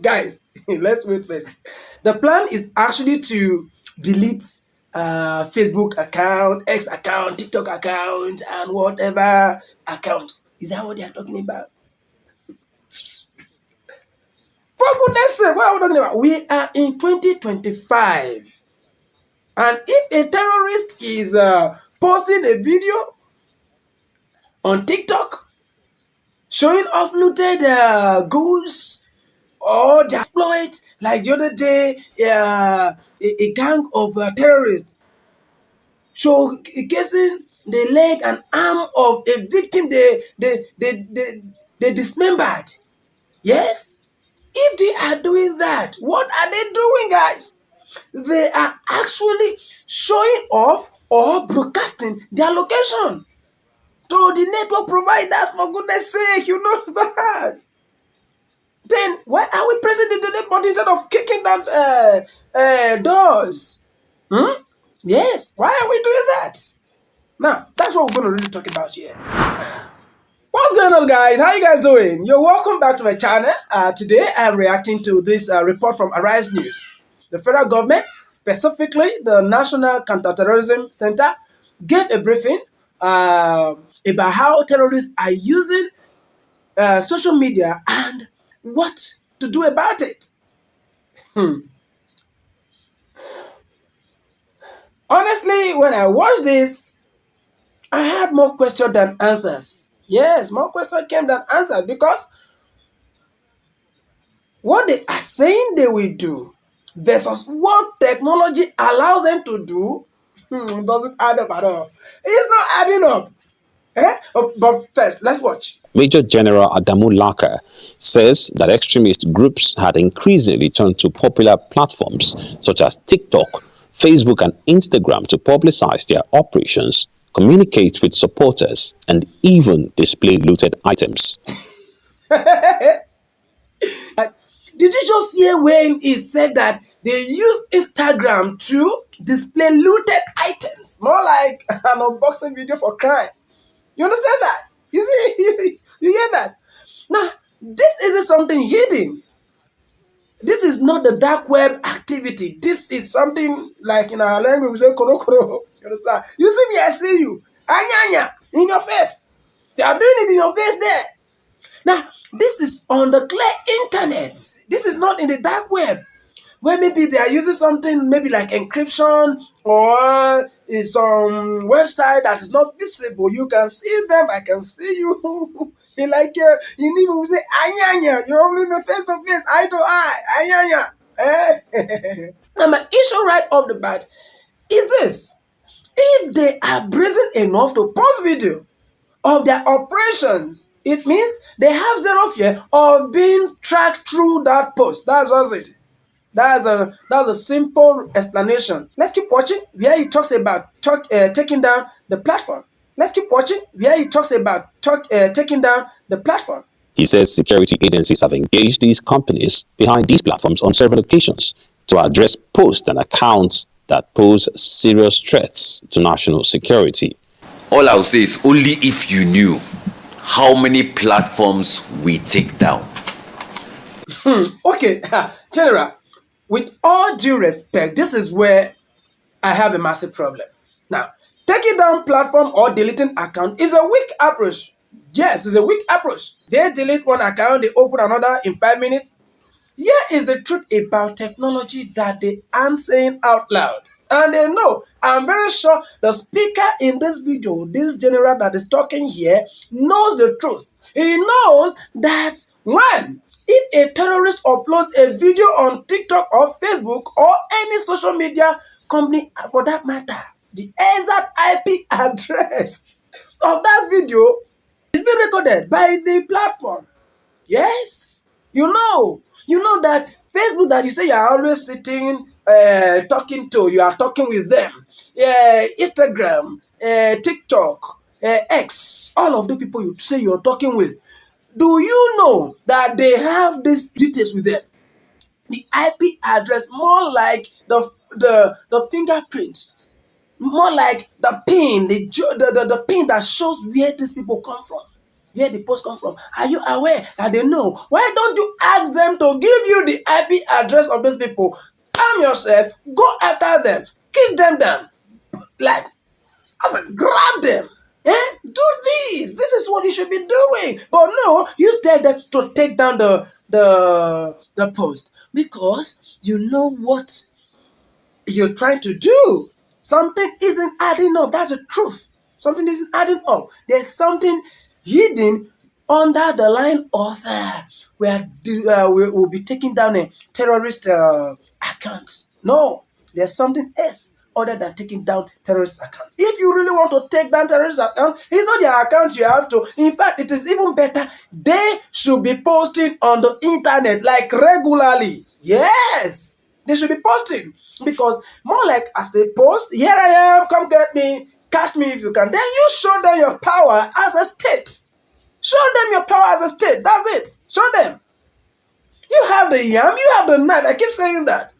Guys, let's wait first. The plan is actually to delete Facebook account, X account, TikTok account, and whatever account. Is that what they are talking about? For goodness sake, what are we talking about? We are in 2025. And if a terrorist is posting a video on TikTok showing off looted goods or the exploit, like the other day, a gang of terrorists showcasing the leg and arm of a victim they dismembered. Yes? If they are doing that, what are they doing, guys? They are actually showing off or broadcasting their location to the network providers, for goodness sake, you know that. Then why are we pressing the delete button instead of kicking down doors? Yes, why are we doing that? Now, that's what we're going to really talk about here. What's going on, guys? How you guys doing? You're welcome back to my channel. Today, I'm reacting to this report from Arise News. The federal government, specifically the National Counterterrorism Center, gave a briefing about how terrorists are using social media and what to do about it. Honestly, when I watched this, I had more questions than answers. Yes, more questions came than answers because what they are saying they will do versus what technology allows them to do doesn't add up at all. It's not adding up. But first, let's watch. Major General Adamu Laka says that extremist groups had increasingly turned to popular platforms such as TikTok, Facebook and Instagram to publicize their operations, communicate with supporters, and even display looted items. Did you just hear when he said that they use Instagram to display looted items? More like an unboxing video for crime. You understand that? You see, you hear that? Now, this isn't something hidden. This is not the dark web activity. This is something like in our language we say koro koro. You understand? You see me, I see you. Anyanya, in your face. They are doing it in your face there. Now, this is on the clear internet. This is not in the dark web, where maybe they are using something maybe like encryption or is some website that is not visible. You can see them. I can see you. You like you need to say anyanya. You only me face to face, eye to eye. Anyanya. Now my issue right off the bat is this: if they are brazen enough to post video of their operations, it means they have zero fear of being tracked through that post. That's just it. That's a simple explanation. Let's keep watching where he talks about taking down the platform. Let's keep watching where he talks about taking down the platform. He says security agencies have engaged these companies behind these platforms on several occasions to address posts and accounts that pose serious threats to national security. All I'll say is only if you knew how many platforms we take down. Okay, General, with all due respect, this is where I have a massive problem. Now, taking down platform or deleting account is a weak approach. Yes, it's a weak approach. They delete one account, they open another in 5 minutes. Here is the truth about technology that they aren't saying out loud. And they know. I'm very sure the speaker in this video, this general that is talking here, knows the truth. He knows that when if a terrorist uploads a video on TikTok or Facebook or any social media company for that matter, the exact IP address of that video is being recorded by the platform. Yes, you know that Facebook that you say you are always sitting talking to, you are talking with them. Instagram, TikTok, X, all of the people you say you're talking with. Do you know that they have these details with them? The IP address, more like the fingerprint, more like the pin, the pin that shows where these people come from, where the post come from. Are you aware that they know? Why don't you ask them to will give you the IP address of those people. Arm yourself, go after them, kick them down, like I said, grab them. Do this. This is what you should be doing. But no, you tell them to take down the post because you know what you're trying to do. Something isn't adding up. That's the truth. Something isn't adding up. There's something hidden under the line of where we will be taking down a terrorist accounts. No, there's something else other than taking down terrorist account. If you really want to take down terrorist account, it's not their account you have to. In fact, it is even better. They should be posting on the internet like regularly. Yes, they should be posting because more like as they post, here I am, come get me, catch me if you can. Then you show them your power as a state. Show them your power as a state. That's it. Show them. You have the yam, you have the knife. I keep saying that.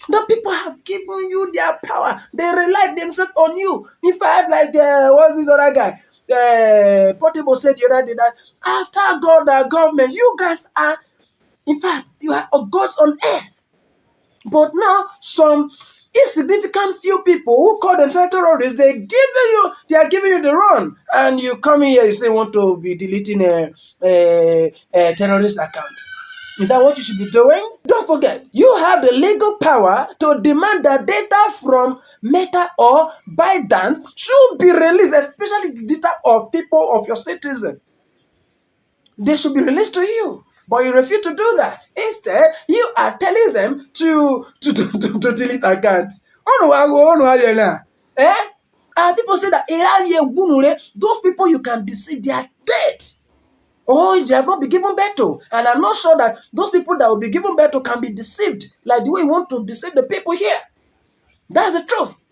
The people have given you their power. They rely themselves on you. In fact, like what's this other guy? Portable said the other day that after God and government, you guys are, in fact, you are gods on earth. But now some insignificant few people who call themselves terrorists, they are giving you the run, and you come here, you say you want to be deleting a terrorist account. Is that what you should be doing? Don't forget, you have the legal power to demand that data from Meta or ByteDance should be released, especially the data of people of your citizens. They should be released to you. But you refuse to do that. Instead, you are telling them to delete accounts. People say that those people you can deceive, they are dead. Or they have not been given birth to. And I'm not sure that those people that will be given birth to can be deceived like the way you want to deceive the people here. That's the truth.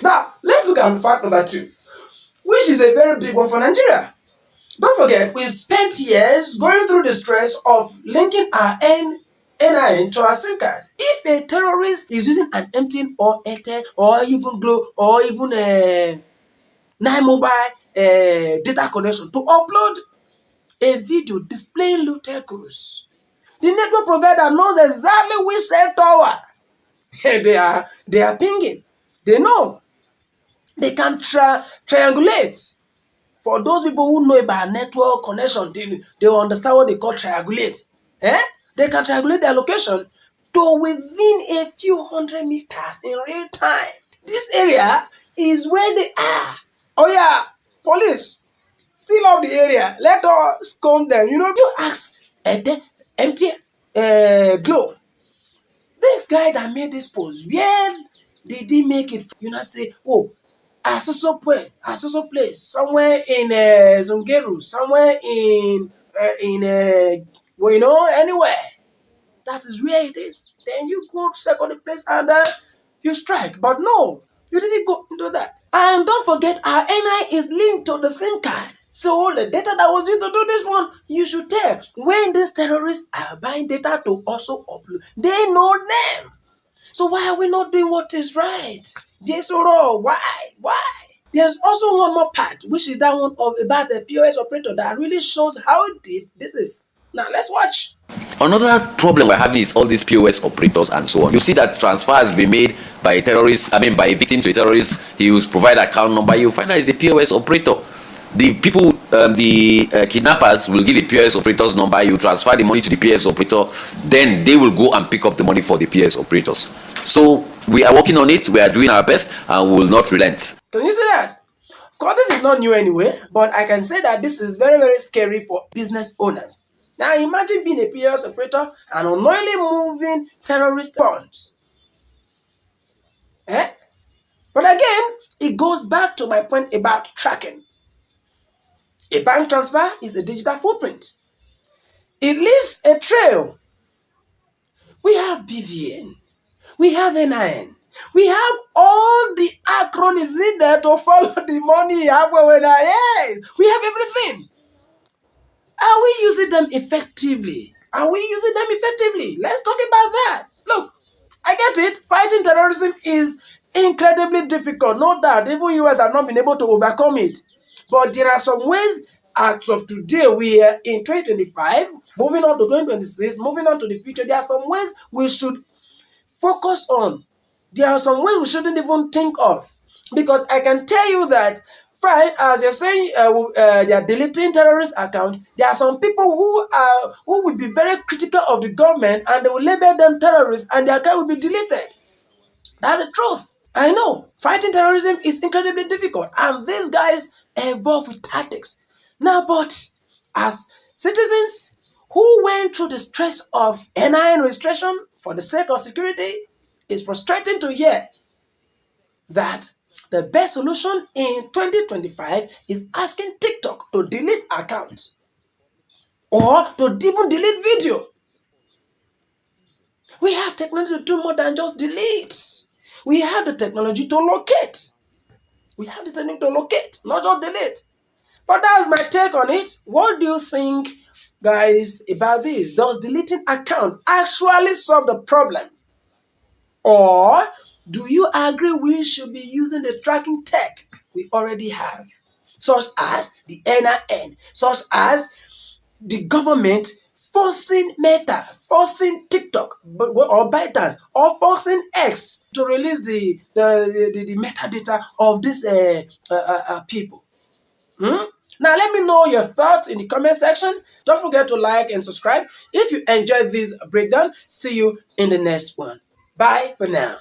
Now, let's look at fact number 2, which is a very big one for Nigeria. Don't forget, we spent years going through the stress of linking our NIN to our SIM card. If a terrorist is using an MTN or Airtel or even Glo or even a 9 mobile data connection to upload a video displaying looted goods, the network provider knows exactly which cell tower they are pinging. They know. They can triangulate. For those people who know about network connection, they will understand what they call triangulate. They can triangulate their location to within a few hundred meters in real time. This area is where they are. Oh yeah, police, seal up the area. Let us comb them. You ask empty Glo. This guy that made this post, where did he make it? Say, oh, Asoso place, somewhere in Zungeru, somewhere in anywhere. That is where it is. Then you go second the place and you strike. But no, you didn't go into that. And don't forget, our NI is linked to the SIM card. So the data that was used to do this one, you should tell. When these terrorists are buying data to also upload, they know them. So why are we not doing what is right? Yes or no? Why? There's also one more part, which is that one about the POS operator that really shows how deep this is. Now let's watch. Another problem we're having is all these POS operators and so on. You see that transfer has been made by a terrorist, by a victim to a terrorist. He will provide account number. You find out it's a POS operator. The people, kidnappers will give the POS operator's number. You transfer the money to the POS operator. Then they will go and pick up the money for the POS operators. So we are working on it. We are doing our best and we will not relent. Can you see that? Of course, this is not new anyway, but I can say that this is very, very scary for business owners. Now imagine being a POS operator and unknowingly moving terrorist funds. But again, it goes back to my point about tracking. A bank transfer is a digital footprint. It leaves a trail. We have BVN. We have NIN. We have all the acronyms in there to follow the money. We have everything. Are we using them effectively? Let's talk about that. Look, I get it. Fighting terrorism is incredibly difficult. No doubt. Even US have not been able to overcome it. But there are some ways as of today, we are in 2025, moving on to 2026, moving on to the future, there are some ways we should focus on. There are some ways we shouldn't even think of. Because I can tell you that, right, as you're saying, they are deleting terrorist accounts. There are some people who will be very critical of the government and they will label them terrorists and their account will be deleted. That's the truth. I know fighting terrorism is incredibly difficult, and these guys evolve with tactics. Now, but as citizens who went through the stress of NIN registration for the sake of security, it's frustrating to hear that the best solution in 2025 is asking TikTok to delete accounts or to even delete video. We have technology to do more than just delete. We have the technology to locate. We have the technique to locate, not just delete. But that's my take on it. What do you think, guys, about this? Does deleting account actually solve the problem? Or do you agree we should be using the tracking tech we already have, such as the NIN, such as the government forcing Meta, forcing TikTok or ByteDance, or forcing X to release the metadata of these people? Now, let me know your thoughts in the comment section. Don't forget to like and subscribe. If you enjoyed this breakdown, see you in the next one. Bye for now.